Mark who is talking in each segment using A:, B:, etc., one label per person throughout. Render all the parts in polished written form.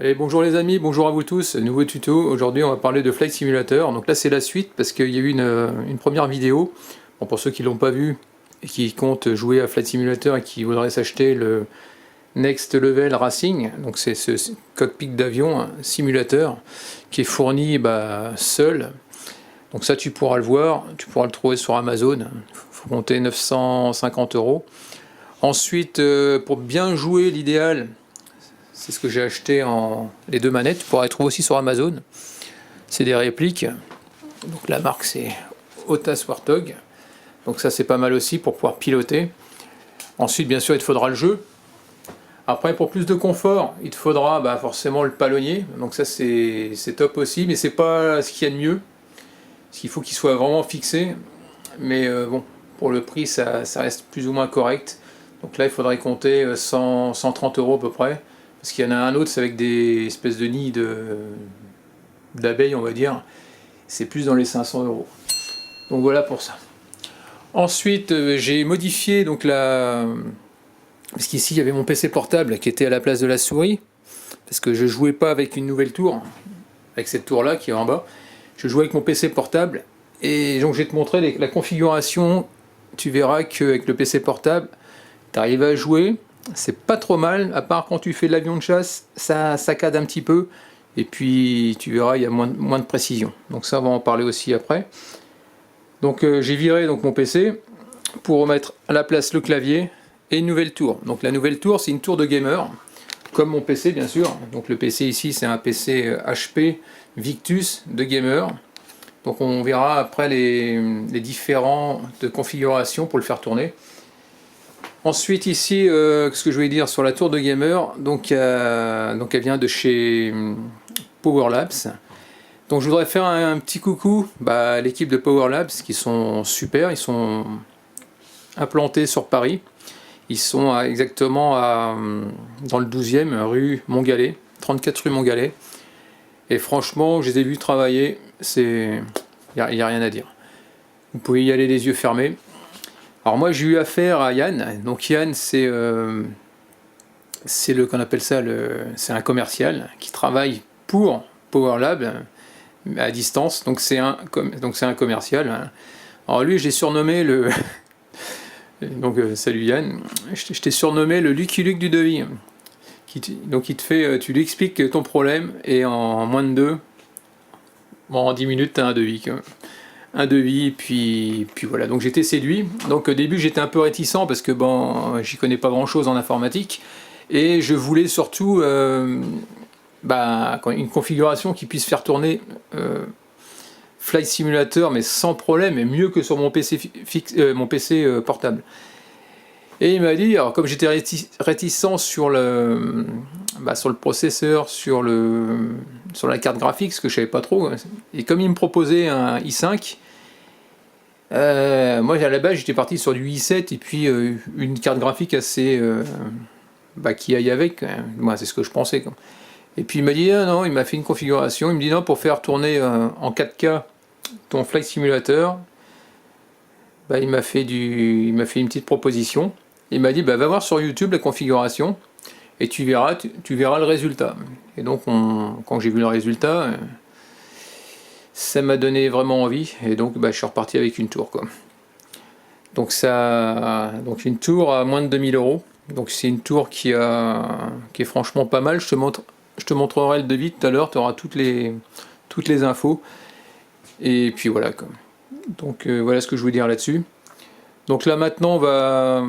A: Allez, bonjour les amis, bonjour à vous tous, nouveau tuto. Aujourd'hui on va parler de Flight Simulator. Donc là c'est la suite parce qu'il y a eu une première vidéo. Bon, pour ceux qui l'ont pas vu et qui comptent jouer à Flight Simulator et qui voudraient s'acheter le Next Level Racing, donc c'est ce cockpit d'avion, un simulateur qui est fourni seul. Donc ça tu pourras le voir, tu pourras le trouver sur Amazon, il faut compter 950 €. Ensuite, pour bien jouer, l'idéal, c'est ce que j'ai acheté en les deux manettes, tu pourras les trouver aussi sur Amazon. C'est des répliques, donc la marque c'est Otas Warthog, donc ça c'est pas mal aussi pour pouvoir piloter. Ensuite bien sûr il te faudra le jeu. Après pour plus de confort il te faudra forcément le palonnier, donc ça c'est top aussi, mais c'est pas ce qu'il y a de mieux, parce qu'il faut qu'il soit vraiment fixé, mais bon, pour le prix ça reste plus ou moins correct. Donc là il faudrait compter 130 € à peu près, parce qu'il y en a un autre, c'est avec des espèces de nids d'abeilles on va dire, c'est plus dans les 500 €. Donc voilà pour ça. Ensuite j'ai modifié donc parce qu'ici il y avait mon PC portable qui était à la place de la souris, parce que je jouais pas avec une nouvelle tour, avec cette tour là qui est en bas, je jouais avec mon PC portable, et donc je vais te montrer la configuration. Tu verras qu'avec le PC portable tu arrives à jouer, c'est pas trop mal, à part quand tu fais de l'avion de chasse, ça saccade un petit peu, et puis tu verras il y a moins de précision, donc ça on va en parler aussi après. Donc j'ai viré donc mon PC pour remettre à la place le clavier et une nouvelle tour. Donc la nouvelle tour c'est une tour de gamer, comme mon PC bien sûr. Donc le PC ici c'est un PC HP Victus de gamer. Donc on verra après les différentes configurations pour le faire tourner. Ensuite ici, ce que je voulais dire sur la tour de gamer, donc elle vient de chez Power Labs. Donc je voudrais faire un petit coucou à l'équipe de Power Labs qui sont super, ils sont implantés sur Paris. Ils sont exactement dans le 12e rue Montgallet, 34 rue Montgallet. Et franchement, je les ai vus travailler, il n'y a rien à dire. Vous pouvez y aller les yeux fermés. Alors moi j'ai eu affaire à Yann. Donc Yann c'est qu'on appelle ça c'est un commercial qui travaille pour Power Lab à distance. Donc c'est un commercial. Alors lui j'ai surnommé le donc salut Yann, je t'ai surnommé le Lucky Luke du devis. Donc il te fait, tu lui expliques ton problème et en moins de en 10 minutes tu as un devis. Un devis, puis voilà, donc j'étais séduit. Donc au début j'étais un peu réticent parce que j'y connais pas grand chose en informatique, et je voulais surtout une configuration qui puisse faire tourner Flight Simulator mais sans problème, et mieux que sur mon PC portable. Et il m'a dit, alors comme j'étais réticent sur le processeur, sur la carte graphique, ce que je savais pas trop, et comme il me proposait un i5, moi à la base j'étais parti sur du i7 et puis une carte graphique assez qui aille avec, moi c'est ce que je pensais quoi. Et puis il m'a dit non, il m'a fait une configuration, il me dit non, pour faire tourner en 4K ton Flight Simulator, il m'a fait une petite proposition. Il m'a dit va voir sur YouTube la configuration et tu verras le résultat. Et donc quand j'ai vu le résultat, ça m'a donné vraiment envie, et donc je suis reparti avec une tour quoi. Donc une tour à moins de 2000 €. Donc c'est une tour qui est franchement pas mal. Je te montrerai le devis tout à l'heure, tu auras toutes les infos. Et puis voilà quoi. Donc voilà ce que je voulais dire là-dessus. Donc là maintenant on va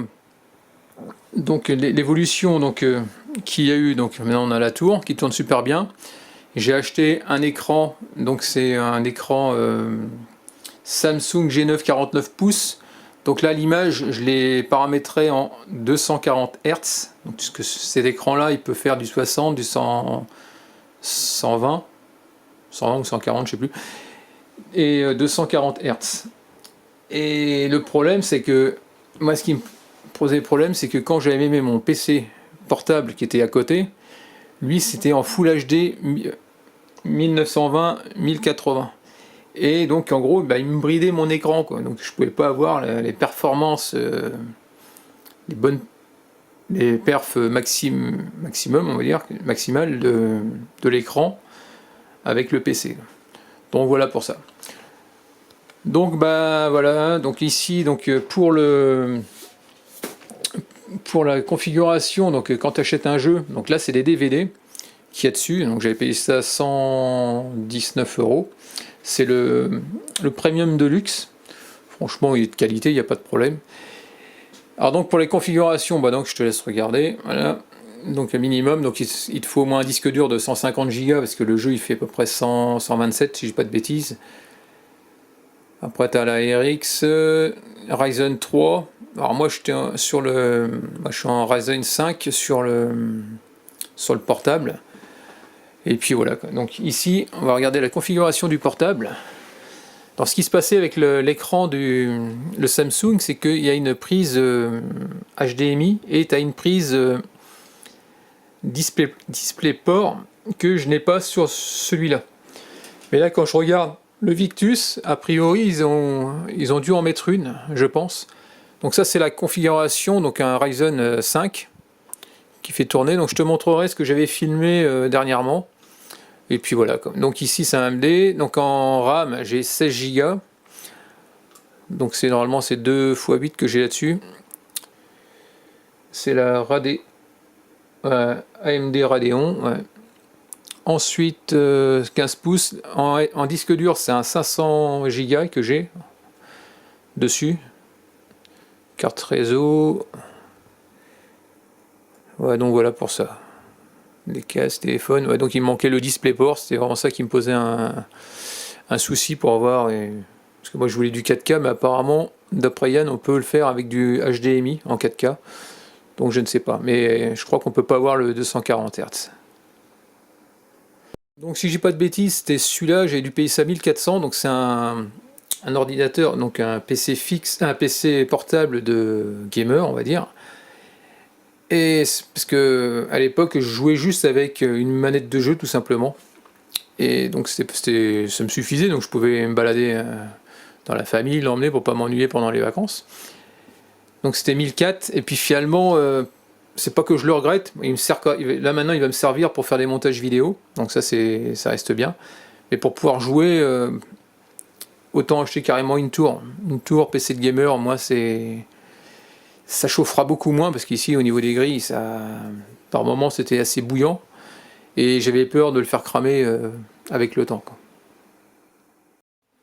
A: l'évolution qu'il y a eu. Donc maintenant on a la tour qui tourne super bien. J'ai acheté un écran, donc c'est un écran Samsung G9 49 pouces. Donc là l'image je l'ai paramétré en 240 Hz. Donc puisque cet écran là il peut faire du 60, du 100, 120 ou 140 je sais plus, et 240 Hz. Et le problème c'est que moi ce qui me posait problème, c'est que quand j'avais mis mon PC portable qui était à côté, lui c'était en Full HD 1920-1080, et donc en gros il me bridait mon écran quoi. Donc je pouvais pas avoir les performances, les bonnes les perfs maximum, on va dire, maximal de l'écran avec le PC. Donc voilà pour ça. Donc bah voilà, donc ici donc pour la configuration, donc quand tu achètes un jeu, donc là c'est des DVD qu'il y a dessus, donc j'avais payé ça 119 €. C'est le Premium Deluxe. Franchement, il est de qualité, il n'y a pas de problème. Alors donc pour les configurations, bah donc je te laisse regarder. Voilà. Donc le minimum, donc il te faut au moins un disque dur de 150 Go parce que le jeu il fait à peu près 127 si je dis pas de bêtises. Après tu as la RX Ryzen 3. Alors moi je suis en Ryzen 5 sur le portable. Et puis voilà. Donc ici, on va regarder la configuration du portable. Alors ce qui se passait avec l'écran le Samsung, c'est qu'il y a une prise HDMI et tu as une prise DisplayPort que je n'ai pas sur celui-là. Mais là, quand je regarde le Victus, a priori, ils ont dû en mettre une, je pense. Donc ça, c'est la configuration, donc un Ryzen 5 qui fait tourner. Donc je te montrerai ce que j'avais filmé dernièrement. Et puis voilà. Donc ici, c'est un AMD. Donc en RAM, j'ai 16 Go. Donc normalement, c'est 2 x 8 que j'ai là-dessus. C'est la AMD Radeon. Ouais. Ensuite, 15 pouces. En disque dur, c'est un 500 Go que j'ai dessus. Carte réseau. Ouais, donc voilà pour ça. Les cases, téléphone. Ouais, donc il me manquait le DisplayPort. C'était vraiment ça qui me posait un souci pour avoir. Parce que moi je voulais du 4K, mais apparemment, d'après Yann, on peut le faire avec du HDMI en 4K. Donc je ne sais pas. Mais je crois qu'on peut pas avoir le 240 Hz. Donc si je dis pas de bêtises, c'était celui-là, j'ai dû payer ça 1400, donc c'est un ordinateur, donc un PC fixe, un PC portable de gamer, on va dire. Et parce que à l'époque, je jouais juste avec une manette de jeu tout simplement. Et donc ça me suffisait, donc je pouvais me balader dans la famille, l'emmener pour pas m'ennuyer pendant les vacances. Donc c'était 1400, et puis finalement, c'est pas que je le regrette, là maintenant il va me servir pour faire des montages vidéo, donc ça reste bien. Mais pour pouvoir jouer, autant acheter carrément une tour PC de gamer. Moi ça chauffera beaucoup moins, parce qu'ici au niveau des grilles, par moment c'était assez bouillant, et j'avais peur de le faire cramer avec le temps, quoi.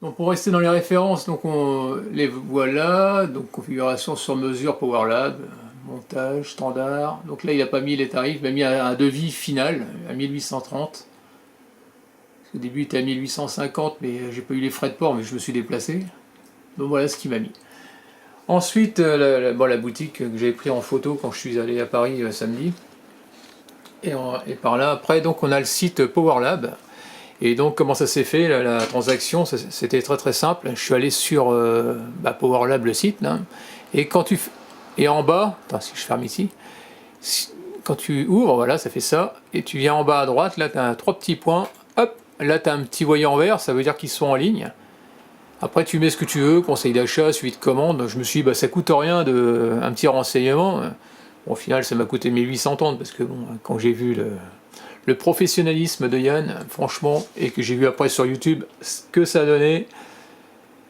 A: Donc pour rester dans les références, donc les voilà, donc configuration sur mesure PowerLab, montage standard. Donc là il n'a pas mis les tarifs, il m'a mis un devis final à 1830. Au début il était à 1850, mais j'ai pas eu les frais de port, mais je me suis déplacé. Donc voilà ce qu'il m'a mis. Ensuite la boutique que j'avais pris en photo quand je suis allé à Paris samedi. Et par là après donc on a le site PowerLab. Et donc comment ça s'est fait la transaction? C'était très très simple. Je suis allé sur PowerLab, le site là, et en bas, attends, si je ferme ici, quand tu ouvres, voilà, ça fait ça, et tu viens en bas à droite, là tu as 3 petits points, hop, là tu as un petit voyant vert, ça veut dire qu'ils sont en ligne. Après tu mets ce que tu veux, conseil d'achat, suivi de commande. Je me suis dit ça coûte rien, un petit renseignement. Bon, au final ça m'a coûté 1830, parce que bon, quand j'ai vu le professionnalisme de Yann, franchement, et que j'ai vu après sur YouTube ce que ça donnait,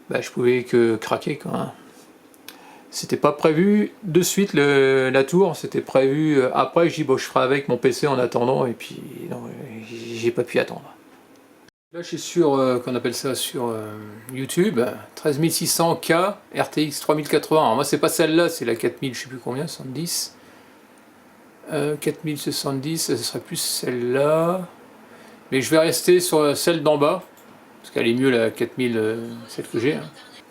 A: je pouvais que craquer, quoi. C'était pas prévu de suite la tour, c'était prévu après. Je dis bon, je ferai avec mon PC en attendant, et puis non, j'ai pas pu attendre. Là je suis sur, qu'on appelle ça sur YouTube, 13600K RTX 3080. Alors moi c'est pas celle-là, c'est la 4000, je sais plus combien, 70. 4070, ce serait plus celle-là, mais je vais rester sur celle d'en bas, parce qu'elle est mieux la 4000, celle que j'ai.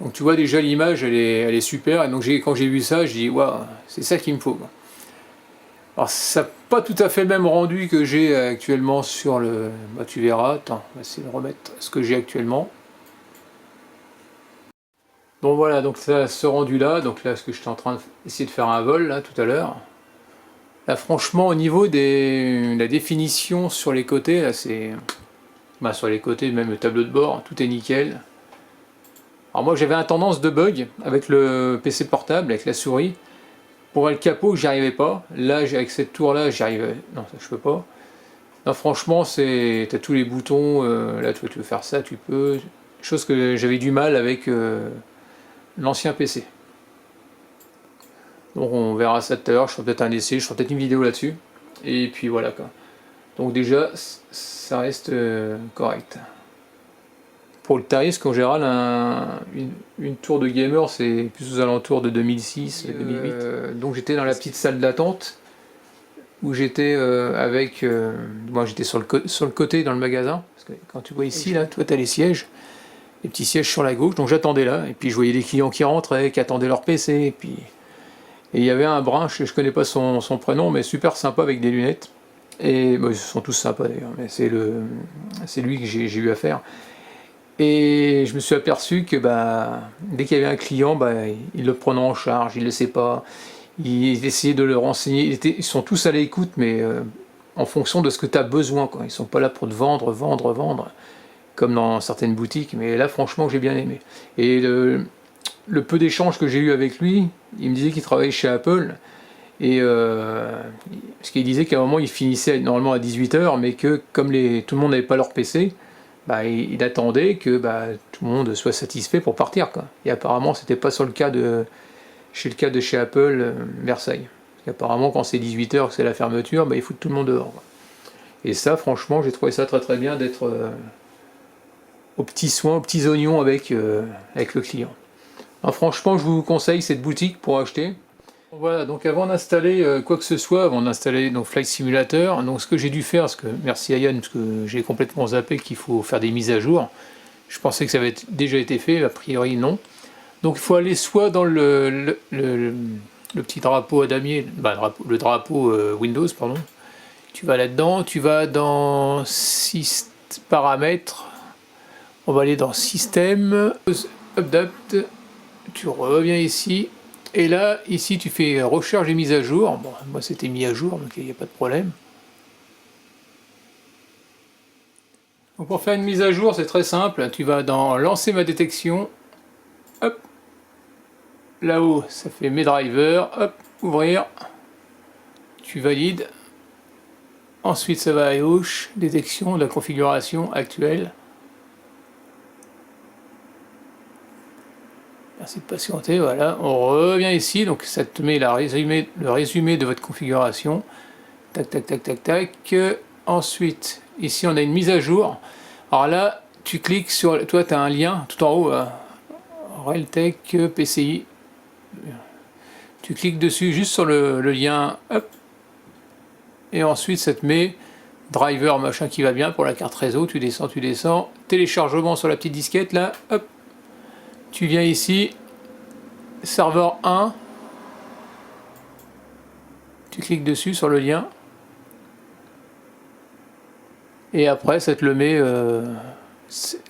A: Donc tu vois déjà l'image, elle est super, et donc quand j'ai vu ça, je dis waouh, c'est ça qu'il me faut. Alors ça n'a pas tout à fait le même rendu que j'ai actuellement sur le... tu verras, attends, on va essayer de remettre ce que j'ai actuellement. Donc voilà, donc ça, ce rendu là, donc là ce que j'étais en train d'essayer de faire un vol là tout à l'heure. Là, franchement, au niveau de la définition sur les côtés, là, c'est... sur les côtés, même le tableau de bord, tout est nickel. Alors moi, j'avais une tendance de bug avec le PC portable, avec la souris. Pour le capot, j'y arrivais pas. Là, avec cette tour là, j'y arrivais. Non, ça je peux pas. Non, franchement, t'as tous les boutons. Là, tu veux faire ça, tu peux. Chose que j'avais du mal avec l'ancien PC. Donc on verra ça tout à l'heure. Je ferai peut-être un essai, je ferai peut-être une vidéo là-dessus. Et puis voilà quoi. Donc déjà, ça reste correct. Pour le tarif, en général, une tour de gamer, c'est plus aux alentours de 2006, 2008. Donc j'étais dans la petite salle d'attente où j'étais avec... moi j'étais sur le côté dans le magasin. Parce que quand tu vois ici, là, toi tu as les sièges. Les petits sièges sur la gauche. Donc j'attendais là. Et puis je voyais des clients qui rentraient, qui attendaient leur PC. Et il y avait un brun, je ne connais pas son prénom, mais super sympa avec des lunettes. Et ils sont tous sympas d'ailleurs, mais c'est lui que j'ai eu affaire. Et je me suis aperçu que dès qu'il y avait un client, il le prenait en charge, il ne laissait pas, il essayait de le renseigner. Ils sont tous à l'écoute, mais en fonction de ce que tu as besoin, quoi. Ils ne sont pas là pour te vendre, comme dans certaines boutiques. Mais là, franchement, j'ai bien aimé. Et le peu d'échanges que j'ai eu avec lui, il me disait qu'il travaillait chez Apple. Et parce qu'il disait qu'à un moment il finissait normalement à 18h, mais que comme tout le monde n'avait pas leur PC, il attendait que tout le monde soit satisfait pour partir, quoi. Et apparemment c'était pas sur le cas chez Apple Versailles. Parce qu'apparemment quand c'est 18h, que c'est la fermeture, ils foutent tout le monde dehors, quoi. Et ça franchement j'ai trouvé ça très très bien d'être aux petits soins, aux petits oignons avec le client. Alors, franchement je vous conseille cette boutique pour acheter. Voilà, donc avant d'installer quoi que ce soit, avant d'installer Flight Simulator, donc ce que j'ai dû faire, parce que merci à Yann, parce que j'ai complètement zappé qu'il faut faire des mises à jour. Je pensais que ça avait déjà été fait, a priori non. Donc il faut aller soit dans le petit drapeau à damier, le drapeau Windows, pardon. Tu vas là-dedans, tu vas dans paramètres, on va aller dans Système, Update, tu reviens ici. Et là, ici, tu fais recherche et mise à jour. Bon, moi, c'était mis à jour, donc il n'y a pas de problème. Donc, pour faire une mise à jour, c'est très simple. Tu vas dans lancer ma détection. Hop. Là-haut, ça fait mes drivers. Hop, ouvrir. Tu valides. Ensuite, ça va à gauche. Détection de la configuration actuelle. Merci de patienter, voilà, on revient ici, donc ça te met le résumé de votre configuration. Tac, tac, tac, tac, tac. Ensuite, ici on a une mise à jour. Alors là, tu cliques sur, toi tu as un lien tout en haut, Realtek PCI. Tu cliques dessus, juste sur le lien, hop. Et ensuite ça te met driver machin qui va bien pour la carte réseau, tu descends. Téléchargement sur la petite disquette là, hop. Tu viens ici, serveur 1, tu cliques dessus sur le lien, et après ça te le met,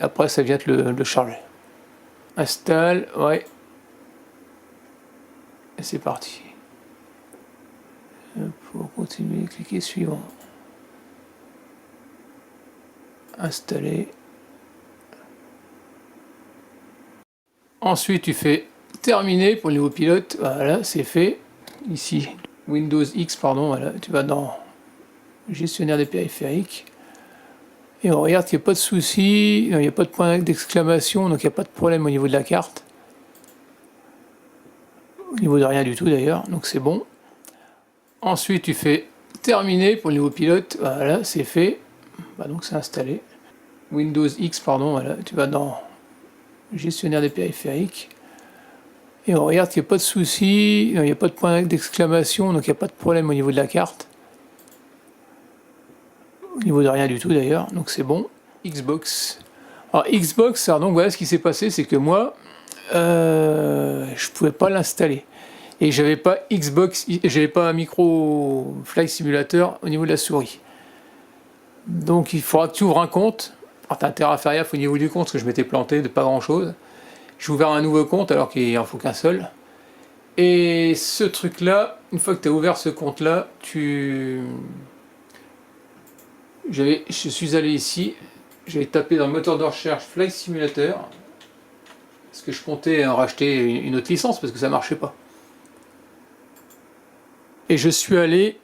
A: après ça vient te le charger. Installe, ouais, et c'est parti. Pour continuer, cliquez suivant. Installer. Ensuite, tu fais terminer pour le nouveau pilote. Voilà, c'est fait. Ici, Windows X, pardon. Voilà, tu vas dans gestionnaire des périphériques. Et on regarde qu'il n'y a pas de souci. Il n'y a pas de point d'exclamation, donc il n'y a pas de problème au niveau de la carte. Au niveau de rien du tout d'ailleurs, donc c'est bon. Ensuite, tu fais terminer pour le nouveau pilote. Voilà, c'est fait. Donc c'est installé. Windows X, pardon. Voilà, tu vas dans gestionnaire des périphériques. Et on regarde qu'il n'y a pas de souci, il n'y a pas de point d'exclamation, donc il n'y a pas de problème au niveau de la carte. Au niveau de rien du tout d'ailleurs, donc c'est bon. Xbox. Alors Xbox, donc voilà ce qui s'est passé, c'est que moi, je pouvais pas l'installer. Et j'avais pas Xbox, j'avais pas un micro Flight Simulator au niveau de la souris. Donc il faudra que tu ouvres un compte. Alors t'as intérêt à faire gaffe au niveau du compte, parce que je m'étais planté de pas grand chose. J'ai ouvert un nouveau compte alors qu'il en faut qu'un seul. Et ce truc là, une fois que tu as ouvert ce compte là, je suis allé ici, j'ai tapé dans le moteur de recherche Flight Simulator, parce que je comptais en racheter une autre licence parce que ça marchait pas. Et je suis allé,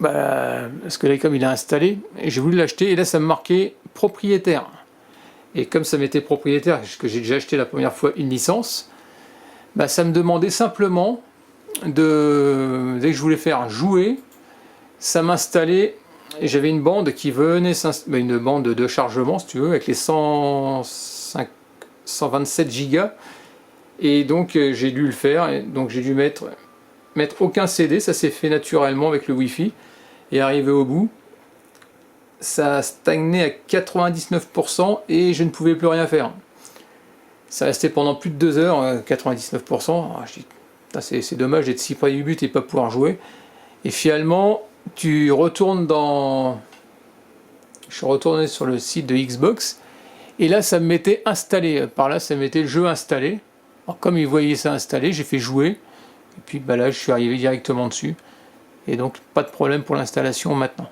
A: parce que l'Ecom il a installé, et j'ai voulu l'acheter, et là ça me marquait propriétaire. Et comme ça m'était propriétaire, que j'ai déjà acheté la première fois une licence, ça me demandait simplement dès que je voulais faire jouer, ça m'installait, et j'avais une bande qui venait, une bande de chargement si tu veux, avec les 127 gigas, et donc j'ai dû le faire, et donc j'ai dû mettre aucun CD, ça s'est fait naturellement avec le Wi-Fi, et arrivé au bout, ça a stagné à 99% et je ne pouvais plus rien faire. Ça restait pendant plus de 2 heures, 99%. Je dis, c'est dommage d'être si près du but et pas pouvoir jouer. Et finalement, tu retournes dans... Je suis retourné sur le site de Xbox, et là ça me mettait installé. Par là, ça me mettait le jeu installé. Alors, comme ils voyaient ça installé, j'ai fait jouer. Et puis là, je suis arrivé directement dessus. Et donc, pas de problème pour l'installation maintenant.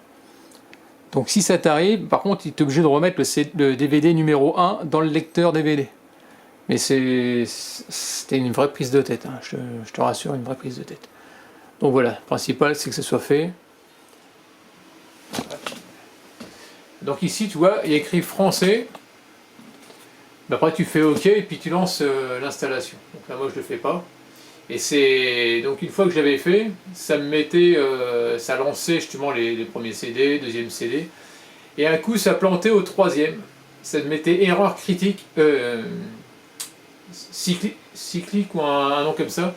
A: Donc si ça t'arrive, par contre, tu es obligé de remettre le DVD numéro 1 dans le lecteur DVD. Mais c'était une vraie prise de tête, hein. Je te rassure, une vraie prise de tête. Donc voilà, le principal c'est que ça soit fait. Donc ici, tu vois, il y a écrit français. Après tu fais OK et puis tu lances l'installation. Donc là moi je le fais pas. Et c'est donc une fois que j'avais fait, ça me mettait, ça lançait justement les premiers CD, deuxième CD, et un coup ça plantait au troisième. Ça me mettait erreur critique, cyclique ou un nom comme ça,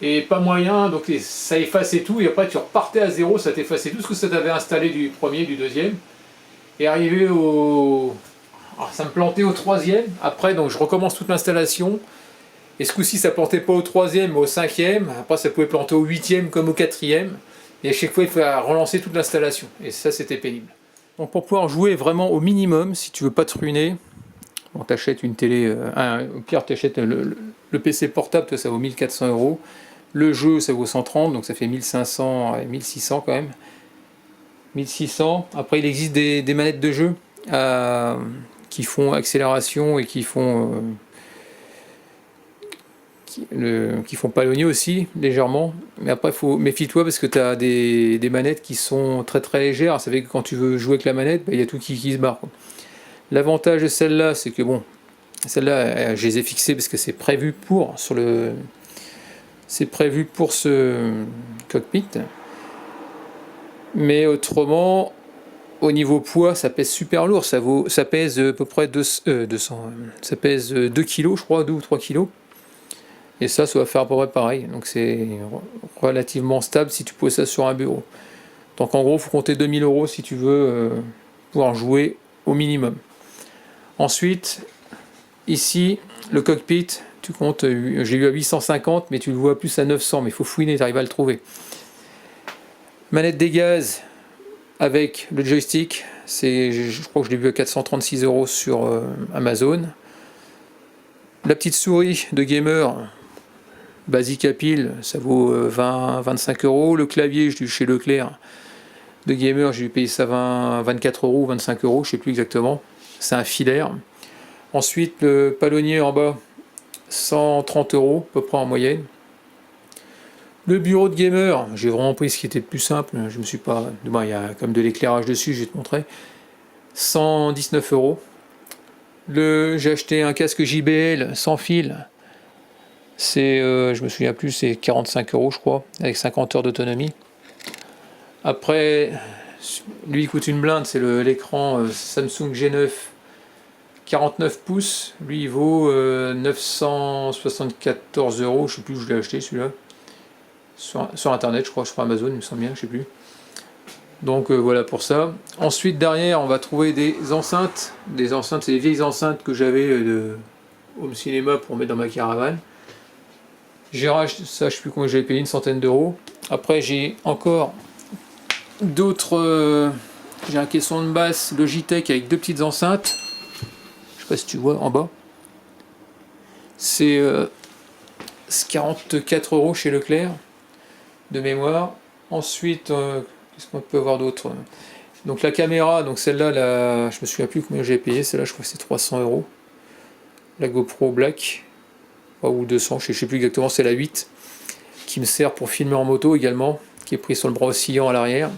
A: et pas moyen, donc ça effaçait tout, et après tu repartais à zéro, ça t'effaçait tout ce que ça t'avait installé du premier, du deuxième, et arrivé au... Alors, ça me plantait au troisième, après donc je recommence toute l'installation. Et ce coup-ci, ça ne plantait pas au troisième, mais au cinquième. Après, ça pouvait planter au huitième comme au quatrième. Et à chaque fois, il fallait relancer toute l'installation. Et ça, c'était pénible. Donc, pour pouvoir jouer vraiment au minimum, si tu veux pas te ruiner, bon, t'achètes une télé. Au pire, tu achètes le PC portable, ça vaut 1400 €. Le jeu, ça vaut 130, donc ça fait 1500 et 1600 quand même. 1600. Après, il existe des manettes de jeu qui font accélération et qui font palonnier aussi légèrement, mais après méfie-toi parce que tu as des manettes qui sont très très légères. Ça fait que quand tu veux jouer avec la manette, il y a tout qui se barre. L'avantage de celle-là, c'est que bon, celle-là je les ai fixées parce que c'est prévu pour ce cockpit, mais autrement au niveau poids ça pèse super lourd, ça pèse à peu près 200, ça pèse 2 kg je crois, 2 ou 3 kg. Et ça va faire à peu près pareil. Donc c'est relativement stable si tu poses ça sur un bureau. Donc en gros, il faut compter 2000 € si tu veux pouvoir jouer au minimum. Ensuite, ici, le cockpit, tu comptes, j'ai eu à 850, mais tu le vois plus à 900, mais il faut fouiner, tu arrives à le trouver. Manette des gaz avec le joystick, je crois que je l'ai vu à 436 € sur Amazon. La petite souris de gamer, basique à pile, ça vaut 20-25 €. Le clavier, je l'ai eu chez Leclerc de gamer, j'ai payé ça 24 € ou 25 €, je sais plus exactement. C'est un filaire. Ensuite, le palonnier en bas, 130 € à peu près en moyenne. Le bureau de gamer, j'ai vraiment pris ce qui était le plus simple. Je me suis pas. Bon, il y a comme de l'éclairage dessus, je vais te montrer. 119 €. J'ai acheté un casque JBL sans fil. Je me souviens plus, c'est 45 € je crois, avec 50 heures d'autonomie. Après, lui il coûte une blinde, c'est l'écran Samsung G9 49 pouces. Lui il vaut 974 €, je sais plus où je l'ai acheté celui-là. Sur internet, je crois, sur Amazon, il me semble bien, je sais plus. Donc voilà pour ça. Ensuite derrière, on va trouver des enceintes. C'est des vieilles enceintes que j'avais de home cinéma pour mettre dans ma caravane. J'ai racheté ça, je sais plus combien j'avais payé, une centaine d'euros. Après j'ai encore d'autres. J'ai un caisson de basse Logitech avec 2 petites enceintes. Je sais pas si tu vois en bas. C'est 44 € chez Leclerc de mémoire. Ensuite, qu'est-ce qu'on peut avoir d'autre? Donc la caméra, donc celle-là, je me souviens plus combien j'ai payé. Celle-là, je crois que c'est 300 €. La GoPro Black, ou 200, je sais plus exactement. C'est la 8 qui me sert pour filmer en moto également, qui est pris sur le bras oscillant à l'arrière.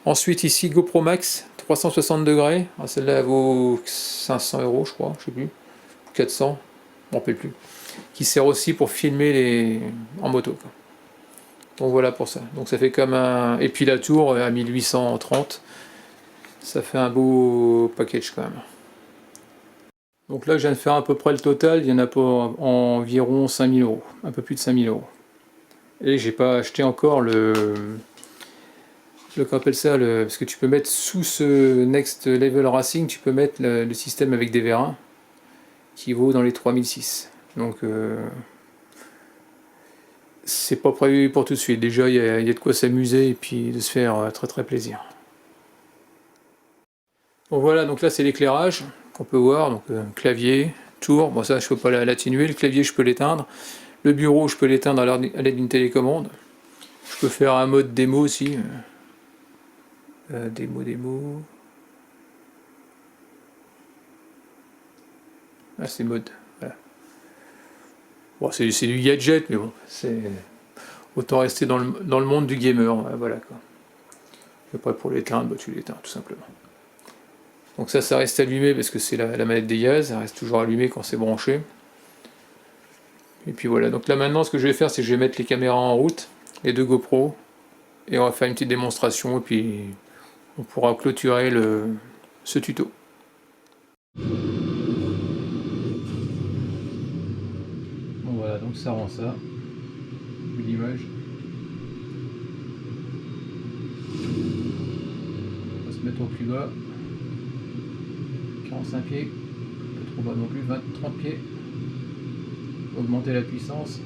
A: Ensuite ici GoPro Max 360 degrés, celle-là vaut 500 € je crois, je sais plus, 400, je m'en rappelle plus, qui sert aussi pour filmer en moto, quoi. Donc voilà pour ça. Donc ça fait comme un... Et puis la tour à 1830, ça fait un beau package quand même. Donc là je viens de faire à peu près le total, il y en a pour environ 5000 €, un peu plus de 5000 €. Et j'ai pas acheté encore qu'on appelle ça, parce que tu peux mettre sous ce Next Level Racing, tu peux mettre le système avec des vérins, qui vaut dans les 3006. Donc c'est pas prévu pour tout de suite. Déjà il y a de quoi s'amuser et puis de se faire très très plaisir. Bon voilà, donc là c'est l'éclairage qu'on peut voir, donc clavier, tour, bon ça je peux pas l'atténuer, le clavier je peux l'éteindre, le bureau je peux l'éteindre à l'aide d'une télécommande, je peux faire un mode démo aussi, démo, ah c'est mode, voilà. Bon c'est du gadget mais bon, c'est autant rester dans le monde du gamer, voilà quoi. Et après pour l'éteindre, bah, tu l'éteins tout simplement. Donc ça reste allumé parce que c'est la manette des gaz, ça reste toujours allumé quand c'est branché. Et puis voilà, donc là maintenant ce que je vais faire c'est que je vais mettre les caméras en route, les deux GoPro, et on va faire une petite démonstration et puis on pourra clôturer ce tuto. Bon voilà, donc ça rend ça, l'image. On va se mettre au plus bas. 45 pieds, pas trop bas non plus, 30 pieds, augmenter la puissance.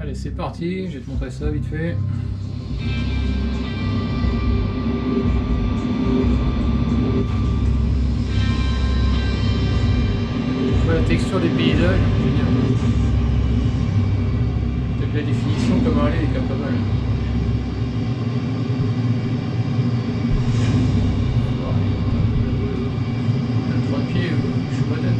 A: Allez c'est parti, je vais te montrer ça vite fait. La texture des paysages, génial. Peut-être la définition comme elle est quand même pas mal. 30 pieds, je suis pas tête.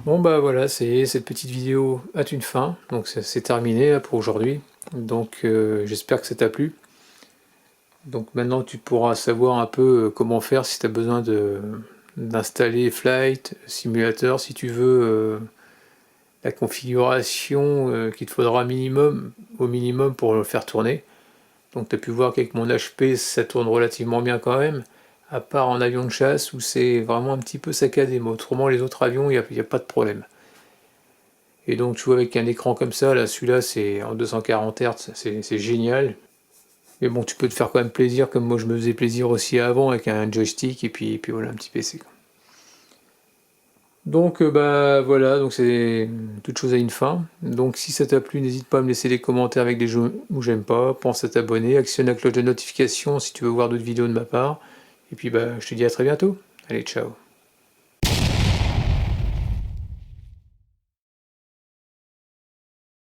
A: Bon bah voilà, cette petite vidéo a une fin, donc c'est terminé pour aujourd'hui. Donc j'espère que ça t'a plu. Donc maintenant tu pourras savoir un peu comment faire si tu as besoin d'installer Flight Simulator, si tu veux la configuration qu'il te faudra au minimum pour le faire tourner. Donc tu as pu voir qu'avec mon HP ça tourne relativement bien quand même, à part en avion de chasse où c'est vraiment un petit peu saccadé, mais autrement les autres avions il n'y a pas de problème. Et donc tu vois avec un écran comme ça, là celui-là c'est en 240 Hz, c'est génial. Mais bon tu peux te faire quand même plaisir comme moi je me faisais plaisir aussi avant avec un joystick et puis voilà un petit PC. Donc bah voilà, donc c'est toute chose a une fin. Donc si ça t'a plu, n'hésite pas à me laisser des commentaires avec des jeux où j'aime pas, pense à t'abonner, actionne la cloche de notification si tu veux voir d'autres vidéos de ma part. Et puis bah je te dis à très bientôt. Allez, ciao.